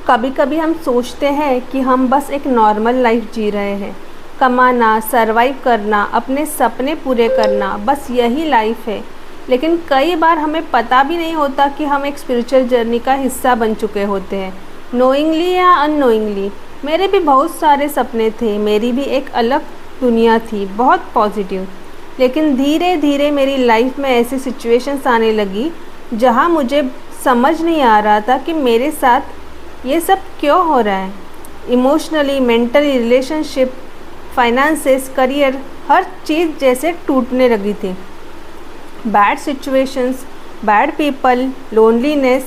कभी कभी हम सोचते हैं कि हम बस एक नॉर्मल लाइफ जी रहे हैं, कमाना, सरवाइव करना, अपने सपने पूरे करना, बस यही लाइफ है। लेकिन कई बार हमें पता भी नहीं होता कि हम एक स्पिरिचुअल जर्नी का हिस्सा बन चुके होते हैं, नोइंगली या अननोइंगली। मेरे भी बहुत सारे सपने थे, मेरी भी एक अलग दुनिया थी, बहुत पॉजिटिव। लेकिन धीरे धीरे मेरी लाइफ में ऐसी सिचुएशंस आने लगी जहाँ मुझे समझ नहीं आ रहा था कि मेरे साथ ये सब क्यों हो रहा है। Emotionally, mentally, relationship, finances, career, हर चीज़ जैसे टूटने लगी थी। Bad situations, bad people, loneliness,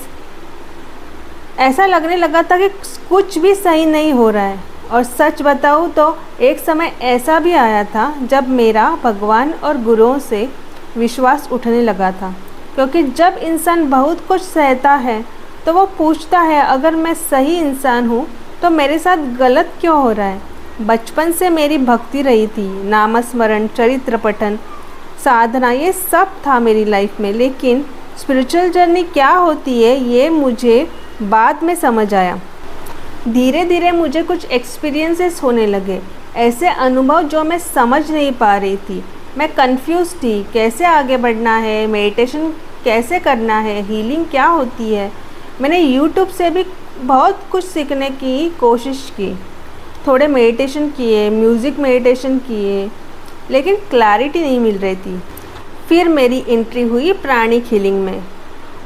ऐसा लगने लगा था कि कुछ भी सही नहीं हो रहा है। और सच बताऊँ तो एक समय ऐसा भी आया था जब मेरा भगवान और गुरुओं से विश्वास उठने लगा था, क्योंकि जब इंसान बहुत कुछ सहता है तो वो पूछता है, अगर मैं सही इंसान हूँ तो मेरे साथ गलत क्यों हो रहा है। बचपन से मेरी भक्ति रही थी, नामस्मरण, चरित्र पठन, साधना, ये सब था मेरी लाइफ में। लेकिन स्पिरिचुअल जर्नी क्या होती है ये मुझे बाद में समझ आया। धीरे धीरे मुझे कुछ एक्सपीरियंसेस होने लगे, ऐसे अनुभव जो मैं समझ नहीं पा रही थी। मैं कंफ्यूज थी, कैसे आगे बढ़ना है, मेडिटेशन कैसे करना है, हीलिंग क्या होती है। मैंने यूट्यूब से भी बहुत कुछ सीखने की कोशिश की, थोड़े मेडिटेशन किए, म्यूज़िक मेडिटेशन किए, लेकिन क्लैरिटी नहीं मिल रही थी। फिर मेरी एंट्री हुई प्राणिक हीलिंग में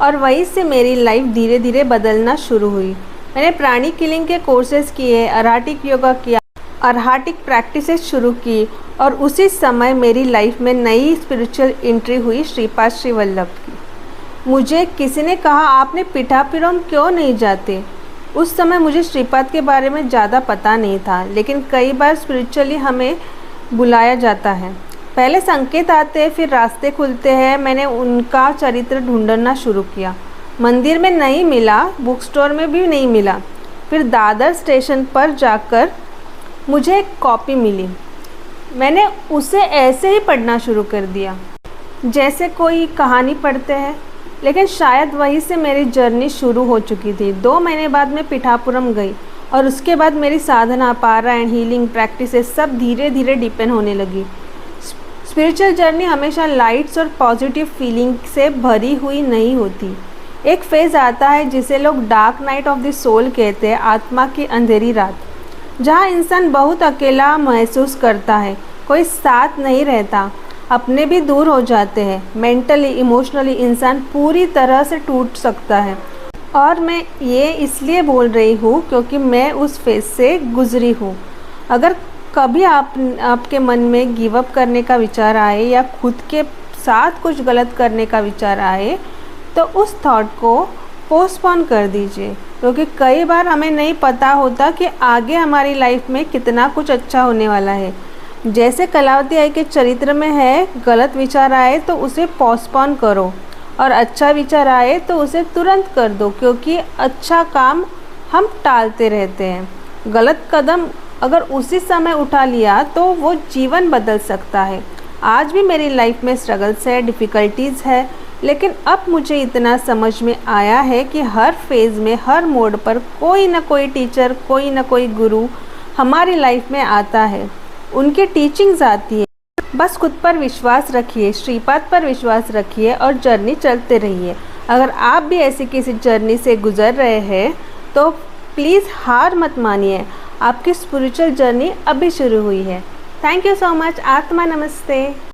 और वहीं से मेरी लाइफ धीरे धीरे बदलना शुरू हुई। मैंने प्राणिक हीलिंग के कोर्सेज किए, आर्हाटिक योगा किया, आर्हाटिक प्रैक्टिसेस शुरू की और उसी समय मेरी लाइफ में नई स्पिरिचुअल एंट्री हुई श्रीपाद श्री वल्लभ की। मुझे किसी ने कहा, आपने पिठापुरम क्यों नहीं जाते। उस समय मुझे श्रीपाद के बारे में ज़्यादा पता नहीं था, लेकिन कई बार स्पिरिचुअली हमें बुलाया जाता है। पहले संकेत आते हैं, फिर रास्ते खुलते हैं। मैंने उनका चरित्र ढूंढना शुरू किया। मंदिर में नहीं मिला, बुक स्टोर में भी नहीं मिला। फिर दादर स्टेशन पर जाकर मुझे एक कॉपी मिली। मैंने उसे ऐसे ही पढ़ना शुरू कर दिया, जैसे कोई कहानी पढ़ते हैं, लेकिन शायद वहीं से मेरी जर्नी शुरू हो चुकी थी। 2 महीने बाद मैं पिठापुरम गई और उसके बाद मेरी साधना, पारायण, हीलिंग प्रैक्टिसेस सब धीरे धीरे डिपेंड होने लगी। स्पिरिचुअल जर्नी हमेशा लाइट्स और पॉजिटिव फीलिंग से भरी हुई नहीं होती। एक फेज़ आता है जिसे लोग dark night of the soul कहते हैं, आत्मा की अंधेरी रात, जहाँ इंसान बहुत अकेला महसूस करता है, कोई साथ नहीं रहता, अपने भी दूर हो जाते हैं। मेंटली, इमोशनली इंसान पूरी तरह से टूट सकता है। और मैं ये इसलिए बोल रही हूँ क्योंकि मैं उस फेज़ से गुज़री हूँ। अगर कभी आपके मन में गिव अप करने का विचार आए या खुद के साथ कुछ गलत करने का विचार आए, तो उस थॉट को पोस्टपोन कर दीजिए, क्योंकि कई बार हमें नहीं पता होता कि आगे हमारी लाइफ में कितना कुछ अच्छा होने वाला है। जैसे कलावती आई के चरित्र में है, गलत विचार आए तो उसे पोस्टपोन करो और अच्छा विचार आए तो उसे तुरंत कर दो, क्योंकि अच्छा काम हम टालते रहते हैं। गलत कदम अगर उसी समय उठा लिया तो वो जीवन बदल सकता है। आज भी मेरी लाइफ में स्ट्रगल्स है, डिफ़िकल्टीज़ है, लेकिन अब मुझे इतना समझ में आया है कि हर फेज़ में, हर मोड़ पर कोई ना कोई टीचर, कोई ना कोई गुरु हमारी लाइफ में आता है, उनकी टीचिंग्स आती है। बस खुद पर विश्वास रखिए, श्रीपाद पर विश्वास रखिए और जर्नी चलते रहिए। अगर आप भी ऐसी किसी जर्नी से गुजर रहे हैं तो प्लीज़ हार मत मानिए, आपकी स्पिरिचुअल जर्नी अभी शुरू हुई है। Thank you so much. आत्मा नमस्ते।